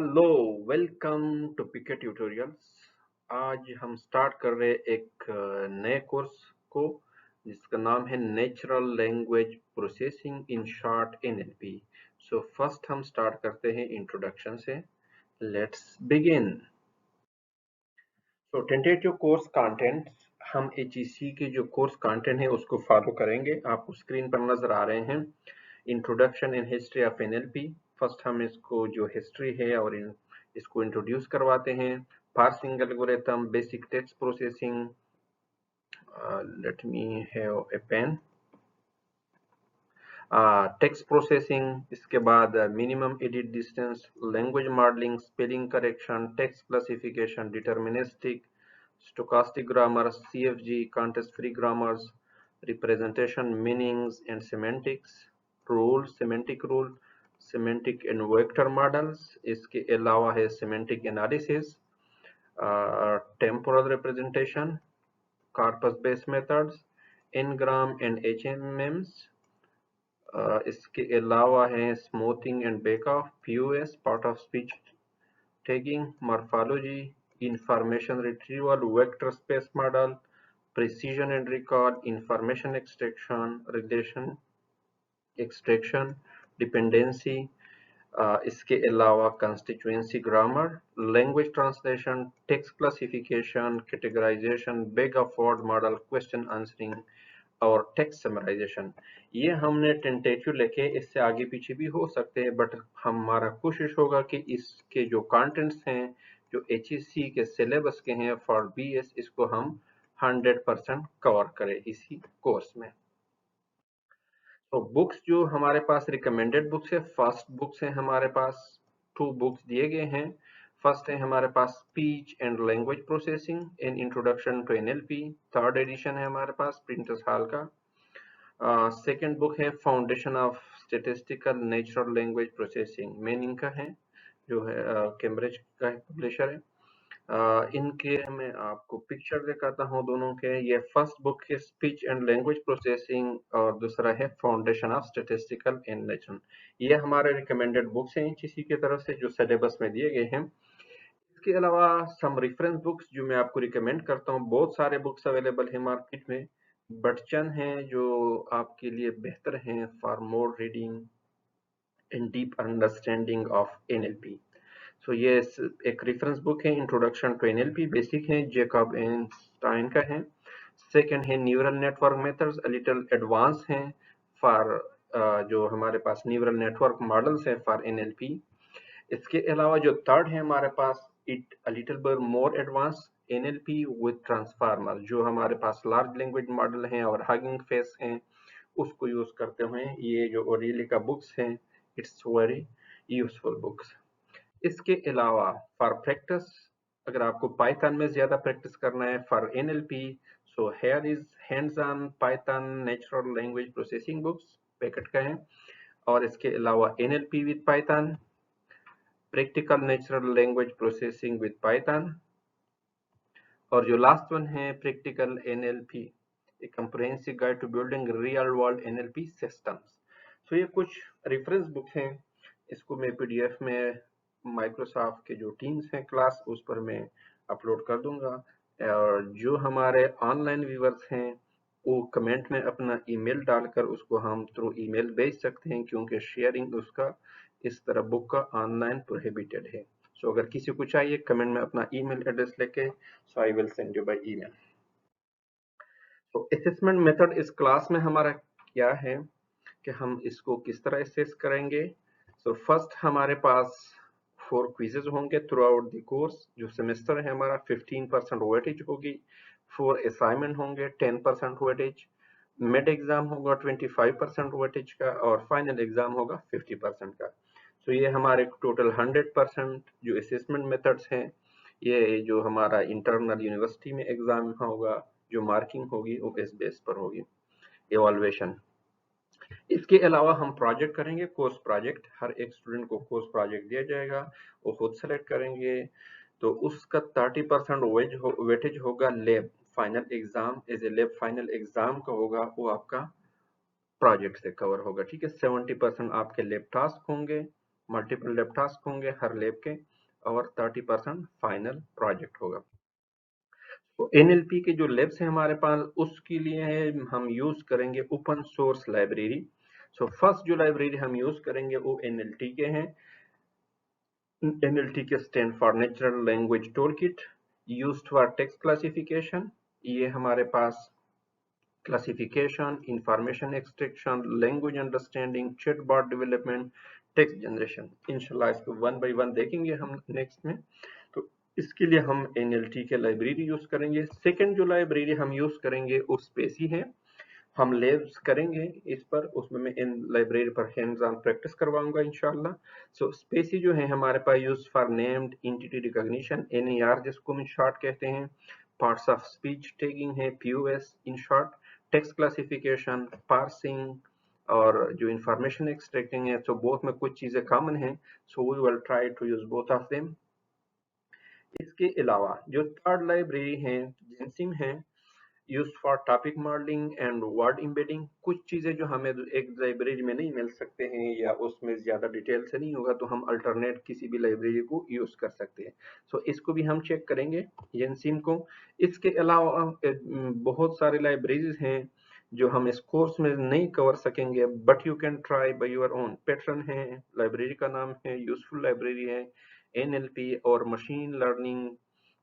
Hello, welcome to PK tutorials. आज हम start कर रहे एक नए कोर्स को जिसका नाम है natural language processing in short NLP. So first हम स्टार्ट करते हैं इंट्रोडक्शन से। Let's begin. So tentative course content, हम एचईसी के जो कोर्स कंटेंट है उसको फॉलो करेंगे। आपको स्क्रीन पर नजर आ रहे हैं। Introduction in history of NLP. First हम इसको जो हिस्ट्री है और इसको इंट्रोड्यूस करवाते हैं। Parsing algorithm, basic text processing. Let me have a pen. Text processing, इसके बाद minimum edit distance, language modelling, spelling correction, text classification, deterministic, stochastic grammar, CFG, context-free grammars, representation, meanings and semantics, rules, semantic rule, semantic and vector models। इसके अलावा है semantic analysis, temporal representation, corpus-based methods, n-gram and HMMs। इसके अलावा है smoothing and bake-off, POS, part of speech tagging, morphology, information retrieval, vector space model, precision and recall, information extraction, relation extraction, dependency। इसके अलावा constituency grammar, language translation, text classification, categorization, bag of word model, question answering और text summarization. ये हमने tentative लिखे, इससे आगे पीछे भी हो सकते हैं, बट हमारा कोशिश होगा कि इसके जो कंटेंट्स हैं जो एचईसी के सिलेबस के हैं फॉर बीएस, इसको हम 100% कवर करें इसी कोर्स में। तो बुक्स जो हमारे पास रिकमेंडेड बुक्स है, फर्स्ट बुक्स है हमारे पास 2 बुक्स दिए गए हैं। फर्स्ट है हमारे पास speech and language processing an introduction to NLP, 3rd edition है हमारे पास प्रिंटर्स हॉल का। सेकेंड बुक है foundation of statistical natural language processing, main इनका है जो है कैम्ब्रिज का पब्लिशर है। इनके मैं आपको पिक्चर दिखाता हूँ दोनों के। ये फर्स्ट बुक है स्पीच एंड लैंग्वेज प्रोसेसिंग और दूसरा है foundation of statistical and natural. ये हमारे रिकमेंडेड बुक्स हैं किसी की तरफ से जो सिलेबस में दिए गए हैं। इसके अलावा सम रेफरेंस बुक्स जो मैं आपको रिकमेंड करता हूँ, बहुत सारे बुक्स अवेलेबल है मार्केट में, बट चंद हैं जो आपके लिए बेहतर हैं for more reading and deep understanding of NLP. So ये एक रेफरेंस बुक है इंट्रोडक्शन टू एनएलपी, बेसिक है, जेकब आइंस्टाइन का है। सेकंड है neural network methods, a little advance हैं फॉर जो हमारे पास न्यूरल नेटवर्क मॉडल्स हैं फॉर एनएलपी। इसके अलावा जो थर्ड है हमारे पास it a little bit more advance NLP with transformer, जो हमारे पास लार्ज लैंग्वेज मॉडल हैं और हगिंग फेस हैं, उसको यूज करते हुए ये जो ओरिली का बुक्स हैं, इट्स वेरी यूजफुल बुक्स। इसके अलावा फॉर प्रैक्टिस, अगर आपको पाइथन में ज्यादा प्रैक्टिस करना है for NLP, so here is hands on Python natural language processing books, Packt का है। और इसके अलावा NLP with Python, practical natural language processing with Python, और जो लास्ट वन है practical NLP, a comprehensive guide to building real world NLP systems. So ये कुछ रेफरेंस बुक हैं। इसको मैं पीडीएफ में माइक्रोसॉफ्ट के जो टीम्स हैं क्लास, उस पर मैं अपलोड कर दूंगा। और जो हमारे ऑनलाइन व्यूअर्स हैं वो कमेंट में अपना ईमेल डालकर उसको हम थ्रू ईमेल भेज सकते हैं, क्योंकि शेयरिंग उसका इस तरह बुक का ऑनलाइन प्रोहिबिटेड है। सो अगर किसी को चाहिए कमेंट में अपना ईमेल एड्रेस लेके, so I will send you by email. तो असेसमेंट मेथड इस क्लास में हमारा क्या है कि हम इसको किस तरह असेस करेंगे। सो फर्स्ट हमारे पास 4 क्विजेज होंगे थ्रू आउट द कोर्स। जो सेमेस्टर है हमारा 15% वेटेज होगी, 4 असाइनमेंट होंगे 10% वेटेज, मिड एग्जाम होगा 25% वेटेज का, और फाइनल एग्जाम होगा 50% का। तो ये हमारे टोटल 100% जो असेसमेंट मेथड्स हैं, ये जो हमारा इंटरनल यूनिवर्सिटी में एग्जाम होगा, जो मार्किंग होगी वो इस बेस पर होगी, इवैल्यूएशन। इसके अलावा हम प्रोजेक्ट करेंगे, कोर्स प्रोजेक्ट। हर एक स्टूडेंट को कोर्स प्रोजेक्ट दिया जाएगा, वो खुद सेलेक्ट करेंगे। तो उसका 30% वेटेज होगा lab final exam, as a lab final exam का होगा, वो आपका प्रोजेक्ट से कवर होगा। ठीक है, 70% आपके लैब टास्क होंगे, मल्टीपल लैब टास्क होंगे हर लैब के। और 30% फाइनल प्रोजेक्ट होगा। तो एनएलपी के जो लैब्स हैं हमारे पास, उसके लिए हम यूज करेंगे open source library. So first जो लाइब्रेरी हम यूज करेंगे वो एनएलटी के हैं। NLTK stand for natural language toolkit used for text classification. ये हमारे पास classification, information extraction, language understanding, chatbot development, text generation, इंशाल्लाह इसको वन बाय वन देखेंगे हम नेक्स्ट में। तो इसके लिए हम एनएलटी के लाइब्रेरी यूज करेंगे। सेकंड जो लाइब्रेरी हम यूज करेंगे वो स्पेसी है। हम लेब्स करेंगे इस पर, उसमें मैं इन लाइब्रेरी पर हैंड्स ऑन प्रैक्टिस करवाऊंगा इंशाल्लाह। सो स्पेसी जो है हमारे पास use for named entity recognition, NER जिसको हम शॉर्ट कहते हैं, पार्ट्स ऑफ स्पीच टैगिंग है, POS in short, text classification, parsing, और जो इंफॉर्मेशन एक्सट्रैक्टिंग है। सो बोथ में कुछ चीजें कॉमन हैं, so we will try to use both of them. इसके अलावा जो थर्ड लाइब्रेरी है जेंसिम है, use for topic modelling and word embedding. कुछ चीजें जो हमें एक लाइब्रेरी में नहीं मिल सकते हैं या उसमें ज्यादा डिटेल से नहीं होगा, तो हम अल्टरनेट किसी भी लाइब्रेरी को यूज कर सकते हैं। सो इसको भी हम चेक करेंगे जेंसिम को। इसके अलावा बहुत सारे लाइब्रेरीज हैं जो हम इस कोर्स में नहीं कवर सकेंगे, but you can try by your own. Pattern है लाइब्रेरी का नाम है, यूजफुल लाइब्रेरी है। एनएलपी और मशीन लर्निंग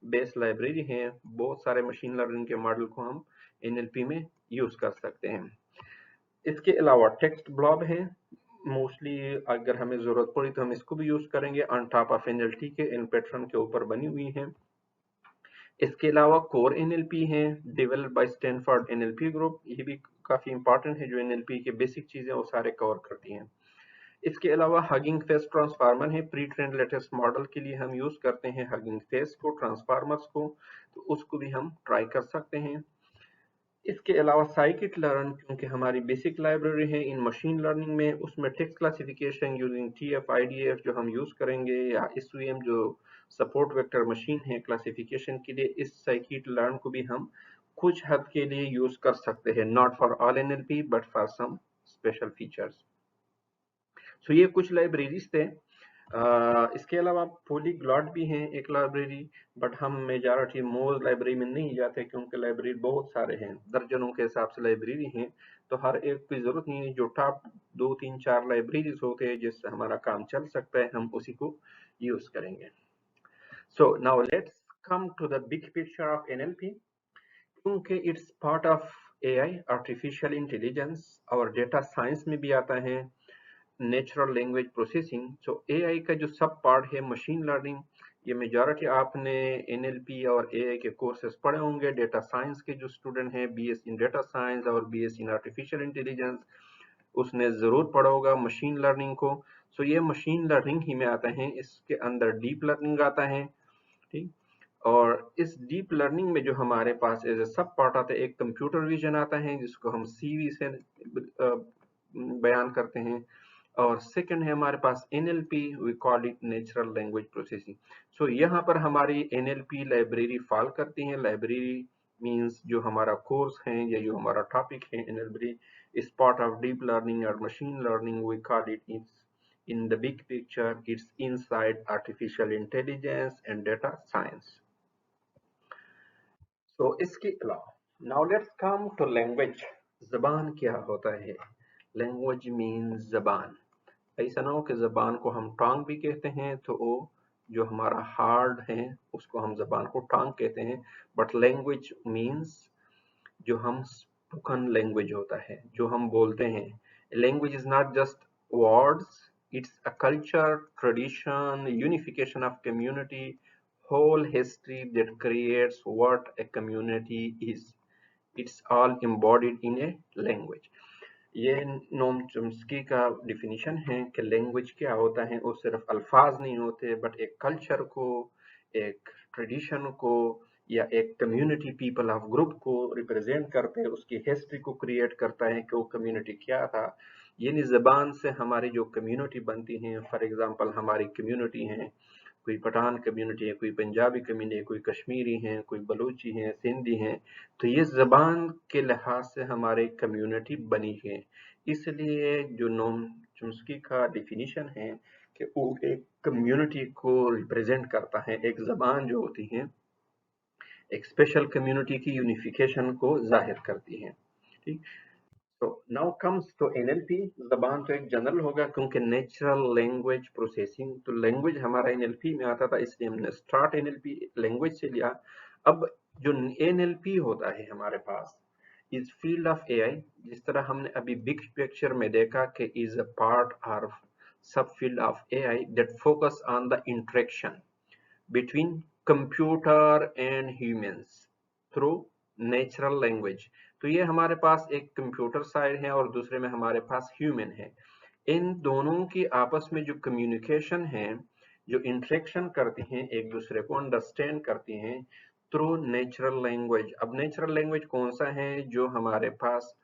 बेस्ड लाइब्रेरी है। बहुत सारे मशीन लर्निंग के मॉडल को हम एनएलपी में यूज कर सकते हैं। इसके अलावा टेक्स्ट ब्लॉब है, मोस्टली अगर हमें जरूरत पड़ी तो हम इसको भी यूज करेंगे ऑन टॉप ऑफ एनएलटी के, इन पैटर्न के ऊपर बनी हुई है। इसके अलावा कोर एनएलपी है developed by Stanford NLP group, ये भी काफी इंपॉर्टेंट है, जो एनएलपी के बेसिक चीजें वो सारे कवर करती हैं। इसके अलावा हगिंग फेस ट्रांसफार्मर है, प्री ट्रेंड लेटेस्ट मॉडल के लिए हम यूज करते हैं हगिंग फेस को, ट्रांसफार्मर्स को, तो उसको भी हम ट्राई कर सकते हैं। इसके अलावा साइकिट लर्न, क्योंकि हमारी बेसिक लाइब्रेरी है इन मशीन लर्निंग में, उसमें text classification using TF IDF जो हम यूज करेंगे, या एसवीएम जो सपोर्ट वेक्टर मशीन है क्लासिफिकेशन के लिए, इस साइकिट लर्न को भी हम कुछ हद के लिए यूज कर सकते हैं, not for all NLP but for some special features. So ये कुछ लाइब्रेरीज थे। इसके अलावा पॉलीग्लॉट भी हैं एक लाइब्रेरी, बट हम मेजॉरिटी मोज लाइब्रेरी में नहीं जाते क्योंकि लाइब्रेरी बहुत सारे हैं, दर्जनों के हिसाब से लाइब्रेरी हैं, तो हर एक की जरूरत नहीं है। जो टॉप 2 3 4 लाइब्रेरीज होते हैं जिससे हमारा काम चल सकता है, हम उसी को यूज करेंगे। So now let's come to the big picture of NLP. क्योंकि it's part of AI, artificial intelligence, और डेटा साइंस में भी आता है, natural language processing. So AI का जो सब पार्ट है मशीन लर्निंग, ये मेजॉरिटी आपने एनएलपी और एआई के कोर्सेज पढ़े होंगे। डेटा साइंस के जो स्टूडेंट हैं, बीएस इन डेटा साइंस और बीएस इन आर्टिफिशियल इंटेलिजेंस, उसने जरूर पढ़ा होगा मशीन लर्निंग को। सो ये मशीन लर्निंग ही में आता है, इसके अंदर डीप लर्निंग आता है, ठीक। और इस डीप लर्निंग में जो हमारे पास एज ए सब पार्ट आता है, एक कंप्यूटर विजन आता है जिसको हम सीवी से बयान करते हैं, और सेकंड है हमारे पास NLP, we call it natural language processing. So यहाँ पर हमारी एनएलपी लाइब्रेरी फॉल करती है। लाइब्रेरी मींस जो हमारा कोर्स है या जो हमारा टॉपिक है, NLP is part of deep learning और machine learning, we call it in the big picture it's inside artificial intelligence and data science. So इसके अलावा now let's come to language। जबान क्या होता है? लैंग्वेज मीन्स जबान। ऐसा ना हो कि जबान को हम टंग भी कहते हैं, तो वो जो हमारा हार्ड है उसको हम जबान को टंग कहते हैं, बट लैंग्वेज मीन्स जो हम स्पोकन लैंग्वेज होता है, जो हम बोलते हैं। Language is not just words, it's a culture, tradition, unification of community, whole history that creates what a community is. It's all embodied in a language. ये Noam Chomsky का डिफिनीशन है कि लैंग्वेज क्या होता है, वो सिर्फ अल्फाज नहीं होते, बट एक कल्चर को, एक ट्रेडिशन को, या एक कम्युनिटी, पीपल ऑफ ग्रुप को रिप्रेजेंट करते हैं, उसकी हिस्ट्री को क्रिएट करता है कि वो कम्युनिटी क्या था। यानी जबान से हमारी जो कम्युनिटी बनती है, फॉर एग्जांपल हमारी कम्युनिटी है, कोई पठान कम्युनिटी है, कोई पंजाबी कम्युनिटी है, कोई कश्मीरी है, कोई बलूची है, सिंधी है, तो ये जबान के लिहाज से हमारी कम्युनिटी बनी है। इसलिए जो नोम चॉम्स्की का डिफिनीशन है कि वो एक कम्युनिटी को रिप्रेजेंट करता है। एक ज़बान जो होती है एक स्पेशल कम्युनिटी की यूनिफिकेशन को जाहिर करती है। ठीक। तो नाउ कम्स टू एनएलपी। ज़बान तो एक जनरल होगा क्योंकि नेचुरल लैंग्वेज प्रोसेसिंग, तो लैंग्वेज हमारा एनएलपी में आता था, इसलिए हमने स्टार्ट एनएलपी लैंग्वेज से लिया। अब जो एनएलपी होता है हमारे पास इज फील्ड ऑफ एआई, जिस तरह हमने अभी बिग पिक्चर में देखा कि इज अ पार्ट और सब field of AI that focus on the interaction between computer and humans through natural language। तो ये हमारे पास एक कंप्यूटर साइड है और दूसरे में हमारे पास ह्यूमन है। इन दोनों की आपस में जो कम्युनिकेशन है, जो इंटरेक्शन करती हैं, एक दूसरे को अंडरस्टैंड करती हैं थ्रू नेचुरल लैंग्वेज। अब नेचुरल लैंग्वेज कौन सा है? जो हमारे पास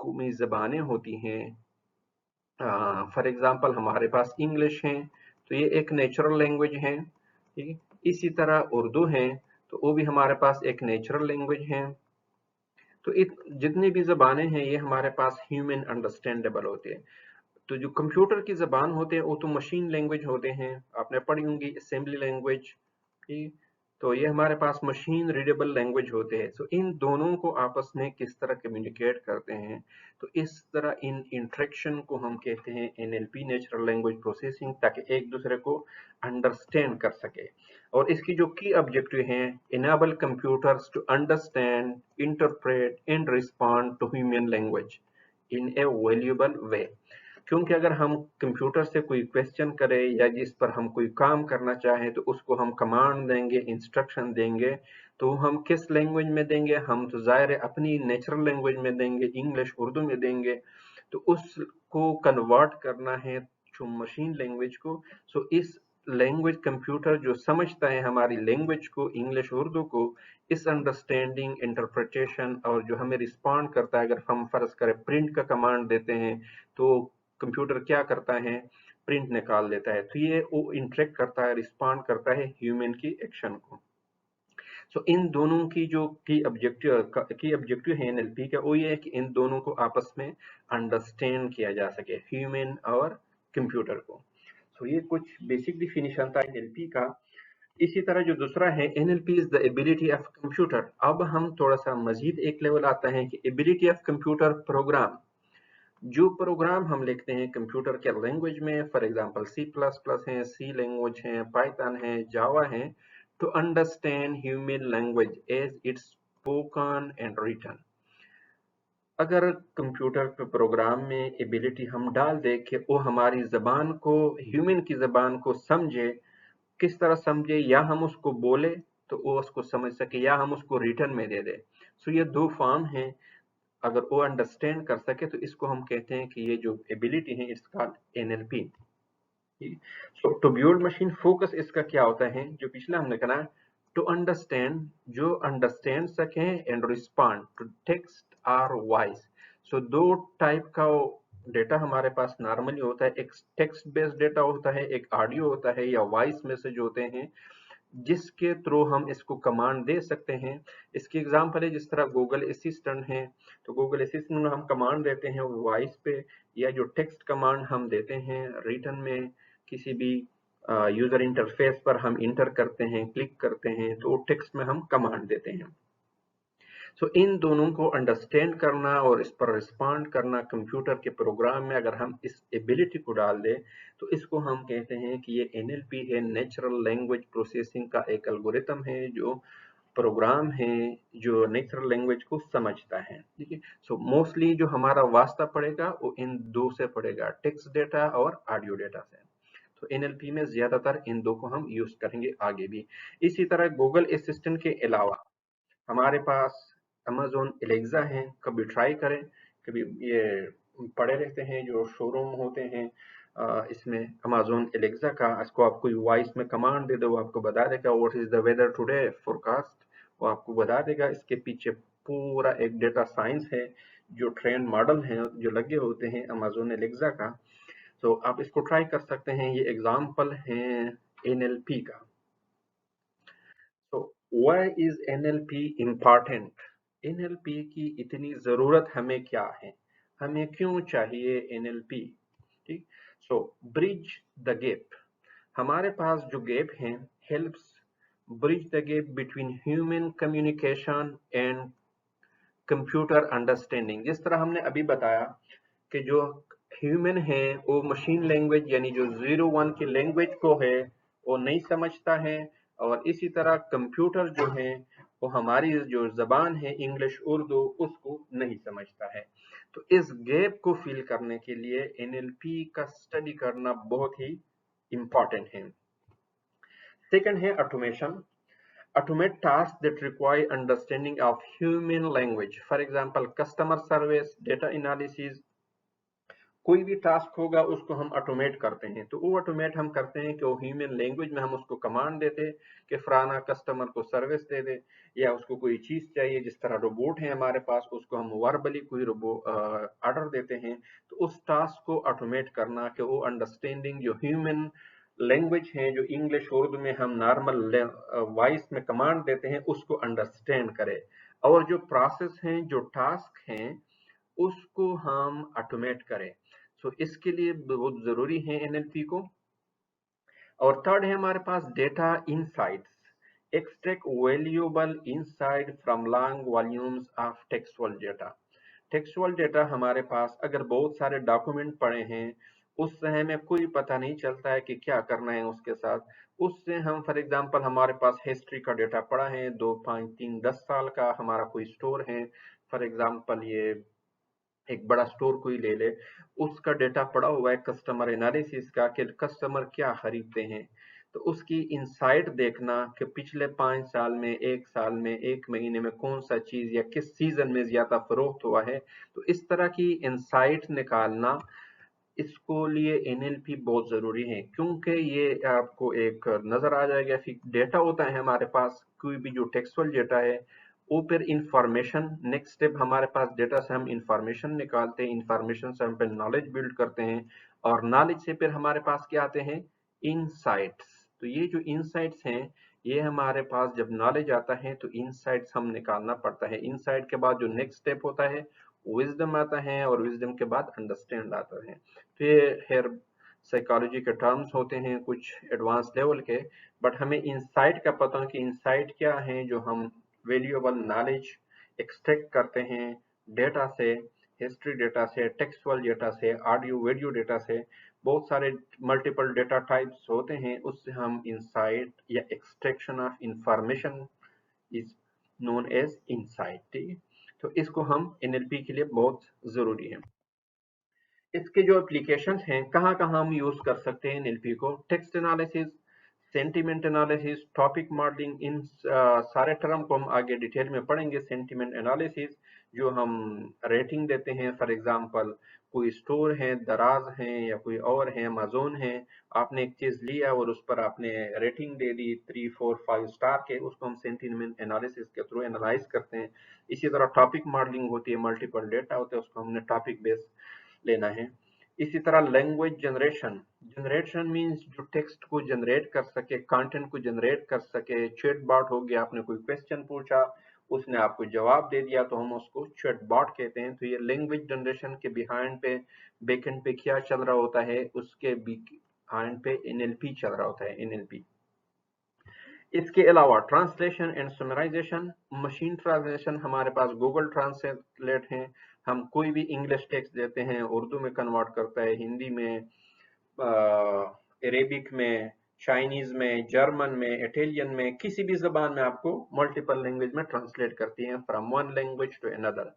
कौमी ज़बानें होती हैं, फॉर एग्जांपल हमारे पास इंग्लिश है, तो ये एक नेचुरल लैंग्वेज है। ठीक है। इसी तरह उर्दू है, तो वो भी हमारे पास एक नेचुरल लैंग्वेज है। तो जितनी भी जबानें हैं ये हमारे पास ह्यूमन अंडरस्टैंडेबल होते हैं। तो जो कंप्यूटर की जबान होते हैं वो तो मशीन लैंग्वेज होते हैं, आपने पढ़ी होंगी असेंबली लैंग्वेज। ठीक। तो ये हमारे पास मशीन रीडेबल लैंग्वेज होते हैं। तो इन दोनों को आपस में किस तरह कम्युनिकेट करते हैं, तो इस तरह इन इंटरेक्शन को हम कहते हैं एनएलपी, नेचुरल लैंग्वेज प्रोसेसिंग, ताकि एक दूसरे को अंडरस्टैंड कर सके। और इसकी जो की ऑब्जेक्टिव हैं, enable computers to understand, interpret and respond to human language in a valuable way. क्योंकि अगर हम कंप्यूटर से कोई क्वेश्चन करें या जिस पर हम कोई काम करना चाहें तो उसको हम कमांड देंगे, इंस्ट्रक्शन देंगे, तो हम किस लैंग्वेज में देंगे? हम तो ज़ाहिर है अपनी नेचुरल लैंग्वेज में देंगे, इंग्लिश उर्दू में देंगे। तो उसको कन्वर्ट करना है जो मशीन लैंग्वेज को। सो इस लैंग्वेज कंप्यूटर जो समझता है हमारी लैंग्वेज को, इंग्लिश उर्दू को, इस अंडरस्टैंडिंग, इंटरप्रिटेशन और जो हमें रिस्पॉन्ड करता है, अगर हम फर्ज करें प्रिंट का कमांड देते हैं तो कंप्यूटर क्या करता है? प्रिंट निकाल देता है। तो ये वो इंटरेक्ट करता है, रिस्पॉन्ड करता है ह्यूमन की एक्शन को। सो इन दोनों की जो की ऑब्जेक्टिव है एनएलपी का, वो ये है कि इन दोनों को आपस में अंडरस्टैंड किया जा सके, ह्यूमन और कंप्यूटर को। सो ये कुछ बेसिक डिफिनीशन था एनएलपी का। इसी तरह जो दूसरा है, NLP is the ability of computer. अब हम थोड़ा सा मजीद एक लेवल आता है कि एबिलिटी ऑफ कंप्यूटर प्रोग्राम, जो प्रोग्राम हम लिखते हैं कंप्यूटर के लैंग्वेज में, for example C plus plus है, सी लैंग्वेज है, पाइथन है, जावा है, to understand human language as it's spoken and written. अगर कंप्यूटर पे प्रोग्राम में एबिलिटी हम डाल दें कि वो हमारी जबान को, ह्यूमन की जबान को समझे, किस तरह समझे, या हम उसको बोले तो वो उसको समझ सके, या हम उसको रिटर्न में दे दे। सो ये दो फॉर्म हैं। अगर वो अंडरस्टैंड कर सके तो इसको हम कहते हैं कि ये जो एबिलिटी है it's called NLP. So to build machine focus इसका क्या होता है, जो पिछला हमने कहा, टू अंडरस्टैंड, जो अंडरस्टैंड सके, एंड रिस्पॉन्ड टू टेक्स्ट और वॉइस। सो दो टाइप का डेटा हमारे पास नॉर्मली होता है, एक टेक्स्ट बेस्ड डेटा होता है, एक ऑडियो होता है या वॉइस मैसेज होते हैं, जिसके थ्रू हम इसको कमांड दे सकते हैं। इसकी एग्जांपल है जिस तरह गूगल असिस्टेंट है, तो गूगल असिस्टेंट में हम कमांड देते हैं वॉइस पे, या जो टेक्स्ट कमांड हम देते हैं रिटन में, किसी भी यूजर इंटरफेस पर हम इंटर करते हैं, क्लिक करते हैं, तो टेक्स्ट में हम कमांड देते हैं। सो इन दोनों को अंडरस्टैंड करना और इस पर रिस्पॉन्ड करना कंप्यूटर के प्रोग्राम में अगर हम इस एबिलिटी को डाल दें, तो इसको हम कहते हैं कि ये एनएलपी है, नेचुरल लैंग्वेज प्रोसेसिंग का एक एल्गोरिथम है, जो प्रोग्राम है जो नेचुरल लैंग्वेज को समझता है। ठीक है। सो मोस्टली जो हमारा वास्ता पड़ेगा वो इन दो से पड़ेगा, टेक्स्ट डेटा और ऑडियो डेटा से। तो एनएलपी में ज्यादातर इन दो को हम यूज करेंगे आगे भी। इसी तरह गूगल असिस्टेंट के अलावा हमारे पास अमेजोन एलेक्सा है, कभी ट्राई करें। कभी ये पड़े रहते हैं जो शोरूम होते हैं, इसमें अमेजोन एलेक्सा का, इसको आप कोई वॉइस में कमांड दे दो, वो आपको बता देगा what is the weather today forecast, वो आपको बता देगा। इसके पीछे पूरा एक डेटा साइंस है, जो ट्रेंड मॉडल हैं जो लगे होते हैं अमेजोन एलेक्सा का। तो आप इसको ट्राई कर सकते हैं, ये एग्जाम्पल है एनएलपी का। तो why is NLP important? NLP की इतनी जरूरत हमें क्या है, हमें क्यों चाहिए एनएलपी? ठीक। सो ब्रिज द गैप, हमारे पास जो गैप है, helps bridge the gap between human communication and computer understanding. जिस तरह हमने अभी बताया कि जो ह्यूमन है वो मशीन लैंग्वेज यानी जो 01 की लैंग्वेज को है वो नहीं समझता है, और इसी तरह कंप्यूटर जो है वो हमारी जो जबान है इंग्लिश उर्दू उसको नहीं समझता है। तो इस गैप को फिल करने के लिए एनएलपी का स्टडी करना बहुत ही इंपॉर्टेंट है। सेकंड है automation, automate tasks that require understanding of human language. For example, customer service, data analysis, कोई भी टास्क होगा उसको हम ऑटोमेट करते हैं। तो वो ऑटोमेट हम करते हैं कि वो ह्यूमन लैंग्वेज में हम उसको कमांड देते हैं कि फलाना कस्टमर को सर्विस दे दे, या उसको कोई चीज़ चाहिए, जिस तरह रोबोट है हमारे पास उसको हम वर्बली कोई ऑर्डर देते हैं। तो उस टास्क को ऑटोमेट करना कि वो अंडरस्टैंडिंग जो ह्यूमन लैंग्वेज है, जो इंग्लिश उर्दू में हम नॉर्मल वॉइस में कमांड देते हैं उसको अंडरस्टैंड करे, और जो प्रोसेस हैं जो टास्क हैं उसको हम ऑटोमेट करें। सो इसके लिए बहुत जरूरी है एनएलपी को। और थर्ड है हमारे पास data insights, extract valuable insight from long volumes of textual data. Textual data हमारे पास अगर बहुत सारे डॉक्यूमेंट पड़े हैं, उससे हमें कोई पता नहीं चलता है कि क्या करना है उसके साथ। उससे हम फॉर एग्जांपल हमारे पास हिस्ट्री का डेटा पड़ा है 2 5 3 10 साल का, हमारा कोई स्टोर है, फॉर एग्जांपल ये एक बड़ा स्टोर कोई ले ले, उसका डेटा पड़ा हुआ है कस्टमर एनालिसिस का कि कस्टमर क्या खरीदते हैं। तो उसकी इंसाइट देखना कि पिछले 5 साल में, 1 साल में, 1 महीने में कौन सा चीज या किस सीजन में ज्यादा फरोख्त हुआ है, तो इस तरह की इंसाइट निकालना, इसको लिए एनएलपी बहुत जरूरी है। क्योंकि ये आपको एक नजर आ जाएगा कि डेटा होता है हमारे पास, कोई भी जो टेक्सुअल डेटा है वो फिर इंफॉर्मेशन, नेक्स्ट स्टेप हमारे पास डेटा से हम इंफॉर्मेशन निकालते हैं, इंफॉर्मेशन से हम फिर नॉलेज बिल्ड करते हैं, और नॉलेज से फिर हमारे पास क्या आते हैं, इनसाइट्स। तो ये जो इनसाइट्स हैं ये हमारे पास जब नॉलेज आता है तो इनसाइट्स हम निकालना पड़ता है। इनसाइट के बाद जो नेक्स्ट स्टेप होता है विजडम आता है, और विजडम के बाद अंडरस्टैंड आता है। तो ये हेयर साइकोलॉजी के टर्म्स होते हैं कुछ एडवांस लेवल के, बट हमें इंसाइट का पता है कि इंसाइट क्या है जो हम वैल्यूएबल नॉलेज एक्सट्रैक्ट करते हैं डेटा से, हिस्ट्री डेटा से, टेक्सुअल डेटा से, ऑडियो वीडियो डेटा से, बहुत सारे मल्टीपल डेटा टाइप्स होते हैं, उससे हम इंसाइट या extraction of information is known as insight. ठीक है, तो इसको हम एनएलपी के लिए बहुत जरूरी है। इसके जो एप्लीकेशंस हैं, कहाँ कहाँ हम यूज कर सकते हैं एनएलपी को, text analysis, sentiment analysis, topic modelling, इन सारे टर्म को हम आगे डिटेल में पढ़ेंगे। सेंटिमेंट एनालिसिस जो हम रेटिंग देते हैं, फॉर एग्जांपल कोई स्टोर है, दराज है, या कोई और है, अमेज़न है, आपने एक चीज लिया और उस पर आपने रेटिंग दे दी 3 4 5 स्टार के, उसको हम सेंटिमेंट एनालिसिस के थ्रू एनालाइज करते हैं। इसी तरह टॉपिक मॉडलिंग होती है, मल्टीपल डेटा होते हैं, उसको हमने टॉपिक बेस लेना है। इसी तरह लैंग्वेज जनरेशन, जनरेशन मींस जो टेक्स्ट को जनरेट कर सके, कंटेंट को जनरेट कर सके। चैट बॉट हो गया, आपने कोई क्वेश्चन पूछा उसने आपको जवाब दे दिया तो हम उसको चैट बॉट कहते हैं। तो ये लैंग्वेज जनरेशन के बिहाइंड पे, बैकएंड पे क्या चल रहा होता है, उसके बिहाइंड पे एनएलपी चल रहा होता है, एनएलपी। इसके अलावा translation and summarization, machine translation हमारे पास गूगल ट्रांसलेट है, हम कोई भी इंग्लिश टेक्स्ट देते हैं उर्दू में कन्वर्ट करता है, हिंदी में, अरेबिक में, चाइनीज में, जर्मन में, इटालियन में, किसी भी जबान में आपको मल्टीपल लैंग्वेज में ट्रांसलेट करती है from one language to another.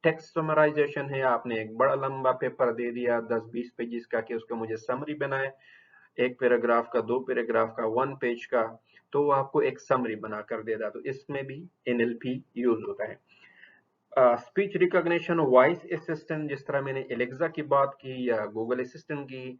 Text summarization है, आपने एक बड़ा लंबा पेपर दे दिया 10-20 पेजेस का कि उसका मुझे समरी बनाए, एक पैराग्राफ का, 2 पैराग्राफ का, 1 पेज का, तो वो आपको एक समरी बना कर देगा। तो इसमें भी एनएलपी यूज होता है। स्पीच रिकॉग्निशन, वॉइस असिस्टेंट, जिस तरह मैंने एलेक्सा की बात की या गूगल असिस्टेंट की,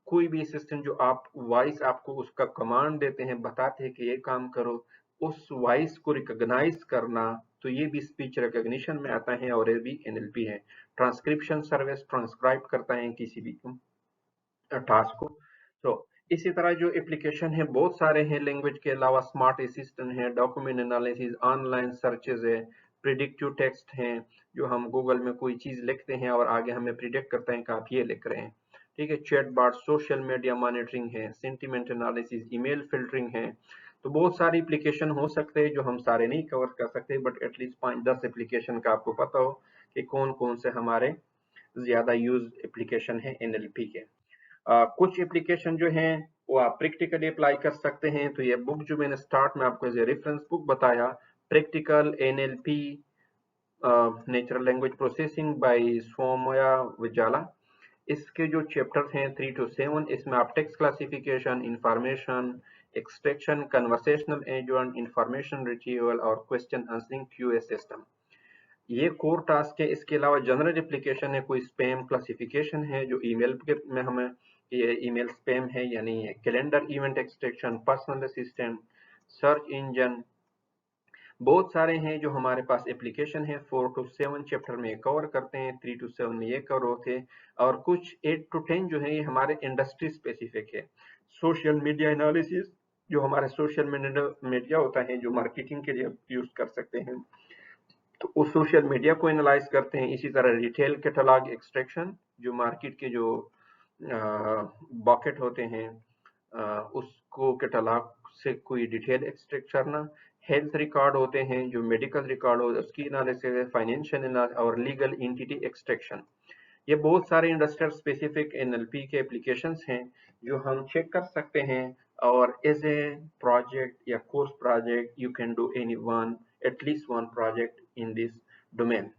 कोई भी असिस्टेंट जो आप वॉइस आपको उसका कमांड देते हैं, बताते हैं कि ये काम करो, उस वॉइस को रिकॉग्नाइज करना, तो ये भी स्पीच रिकॉग्निशन में आता है और ये भी एनएलपी है। ट्रांसक्रिप्शन सर्विस ट्रांसक्राइब करता है किसी भी टास्क को। तो इसी तरह जो एप्लीकेशन है बहुत सारे हैं, लैंग्वेज के अलावा स्मार्ट असिस्टेंट है, डॉक्यूमेंट एनालिसिस, ऑनलाइन सर्चेज है, प्रिडिक्टिव टेक्स्ट हैं, जो हम गूगल में कोई चीज लिखते हैं और आगे हमें प्रिडिक्ट करते हैं कि आप ये लिख रहे हैं। ठीक है, chatbot, social media monitoring है, सेंटिमेंट एनालिसिस, ईमेल फिल्टरिंग है। तो बहुत सारी एप्लीकेशन हो सकते हैं जो हम सारे नहीं कवर कर सकते, बट एटलीस्ट 5-10 एप्लीकेशन का आपको पता हो कि कौन कौन से हमारे ज्यादा यूज एप्लीकेशन है एनएलपी के। कुछ एप्लीकेशन जो हैं वो आप प्रैक्टिकली अप्लाई कर सकते हैं। तो ये बुक जो मैंने स्टार्ट में आपको एज ए रेफरेंस बुक बताया, practical NLP natural language processing by Sowmya Vajjala, इसके जो चैप्टर्स हैं 3 to 7, इसमें आप text classification, information extraction, conversational agent, information retrieval और क्वेश्चन आंसरिंग क्यूए सिस्टम, ये कोर टास्क है। इसके अलावा जनरल एप्लीकेशन है, कोई स्पैम क्लासिफिकेशन है जो ईमेल के में हमें ये ईमेल स्पैम है या नहीं है, calendar event extraction, personal assistant, search engine, बहुत सारे हैं जो हमारे पास एप्लीकेशन है। 4 to 7 चैप्टर में कवर करते हैं, 3 to 7 में ये कवर होते हैं, और कुछ 8 to 10 जो है ये हमारे इंडस्ट्री स्पेसिफिक है। सोशल मीडिया एनालिसिस, जो हमारे सोशल मीडिया होता है जो मार्केटिंग के लिए यूज कर सकते हैं, तो उस सोशल मीडिया को एनालाइज करते हैं। इसी तरह रिटेल कैटलॉग एक्सट्रैक्शन, जो मार्केट के जो बकेट होते हैं उसको कैटलॉग से कोई डिटेल एक्सट्रैक्ट करना। हेल्थ रिकॉर्ड होते हैं जो मेडिकल रिकॉर्ड हो उसकी एनालिसिस, फाइनेंशियल और लीगल एंटिटी एक्सट्रैक्शन। ये बहुत सारे इंडस्ट्रियल स्पेसिफिक एनएलपी के एप्लीकेशंस हैं जो हम चेक कर सकते हैं। और एज ए प्रोजेक्ट या course project you can do any one, at least one project in this domain.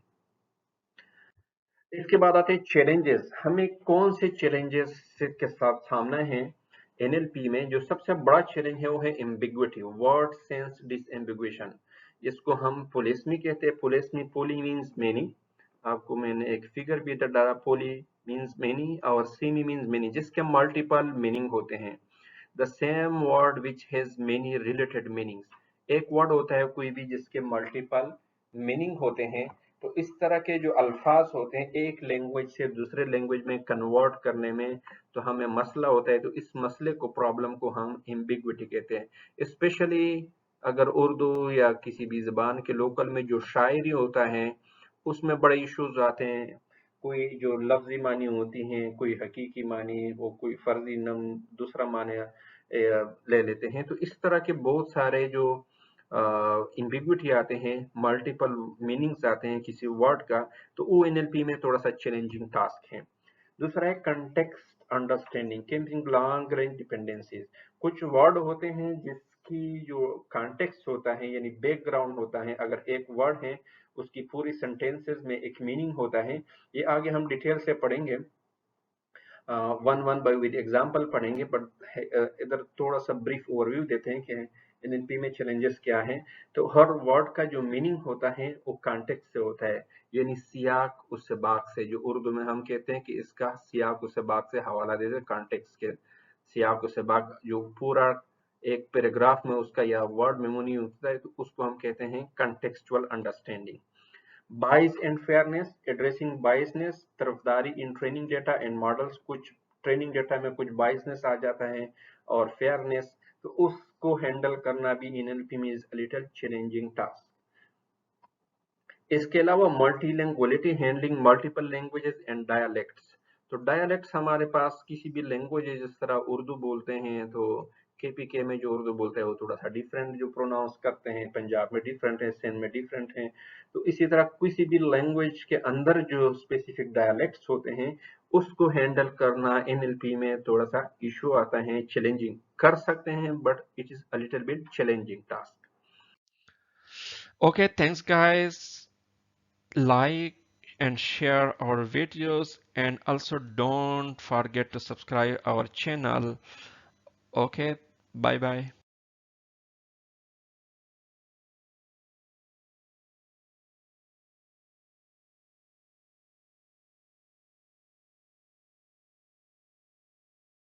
इसके बाद आते हैं चैलेंजेस, हमें कौन से चैलेंजेस के साथ सामना है एनएलपी में। जो सबसे बड़ा चैलेंज है वो है एम्बिग्विटी, वर्ड सेंस डिसएम्बिगुएशन, जिसको हम पोलिसमी कहते हैं। पोलिसमी, पोली मीन्स मेनी, आपको मैंने एक फिगर भी इधर डाला, पोली मीन्स मेनी और सेमी मीन्स मेनी, जिसके मल्टीपल मीनिंग होते हैं। The same word which has many related meanings, एक वर्ड होता है कोई भी जिसके मल्टीपल मीनिंग होते हैं। तो इस तरह के जो अल्फाज होते हैं एक लैंग्वेज से दूसरे लैंग्वेज में कन्वर्ट करने में तो हमें मसला होता है। तो इस मसले को, प्रॉब्लम को हम एम्बिग्विटी कहते हैं। स्पेशली अगर उर्दू या किसी भी जबान के लोकल में जो शायरी होता है उसमें बड़े इश्यूज आते हैं। कोई जो लफ्जी मानी होती हैं, कोई हकीकी मानी, वो कोई फर्जी नम दूसरा माने ले लेते हैं। तो इस तरह के बहुत सारे जो इम्बिग्विटी आते हैं, मल्टीपल मीनिंग्स आते हैं किसी वर्ड का, तो वो एनएलपी में थोड़ा सा चैलेंजिंग टास्क है। दूसरा है context understanding, keeping long range dependencies, कुछ वर्ड होते हैं जिसकी जो कॉन्टेक्स्ट होता है यानी बैकग्राउंड होता है, अगर एक वर्ड है उसकी पूरी सेंटेंसेस में एक मीनिंग होता है। ये आगे हम डिटेल से पढ़ेंगे, one one by with example पढ़ेंगे, बट इधर थोड़ा सा ब्रीफ ओवरव्यू देते हैं कि एनएलपी में चैलेंजेस क्या हैं। तो हर वर्ड का जो मीनिंग होता है वो कॉन्टेक्स्ट से होता है, यानी सियाक उससे बाक से, जो उर्दू में हम कहते हैं कि इसका सियाक उससे बाक से हवाला देते हैं, कॉन्टेक्स्ट के सियाक उससे बाक, जो पूरा एक पैराग्राफ में उसका या वर्ड में मीनिंग होता है तो उसको हम कहते हैं कॉन्टेक्सचुअल अंडरस्टैंडिंग। बाइस एंड फेयरनेस, एड्रेसिंग बाइसनेस, तरफदारी in training data and models, कुछ ट्रेनिंग डेटा में कुछ बाइसनेस आ जाता है और फेयरनेस, तो उसको हैंडल करना भी इन एनएलपी में is a little challenging task. इसके अलावा multilinguality, handling multiple languages and dialects. तो डायलेक्ट्स हमारे पास किसी भी लैंग्वेज है, जिस तरह उर्दू बोलते हैं तो केपीके में जो उर्दू बोलते हैं वो थोड़ा सा डिफरेंट जो प्रोनाउंस करते हैं, पंजाब में डिफरेंट है, सिंध में डिफरेंट है। तो इसी तरह किसी भी लैंग्वेज के अंदर जो स्पेसिफिक डायलेक्ट्स होते हैं उसको हैंडल करना एनएलपी में थोड़ा सा इशू आता है, चैलेंजिंग कर सकते हैं but it is a little bit challenging task. Okay, thanks guys. Like and share our videos, and also don't forget to subscribe our channel. Okay, bye bye.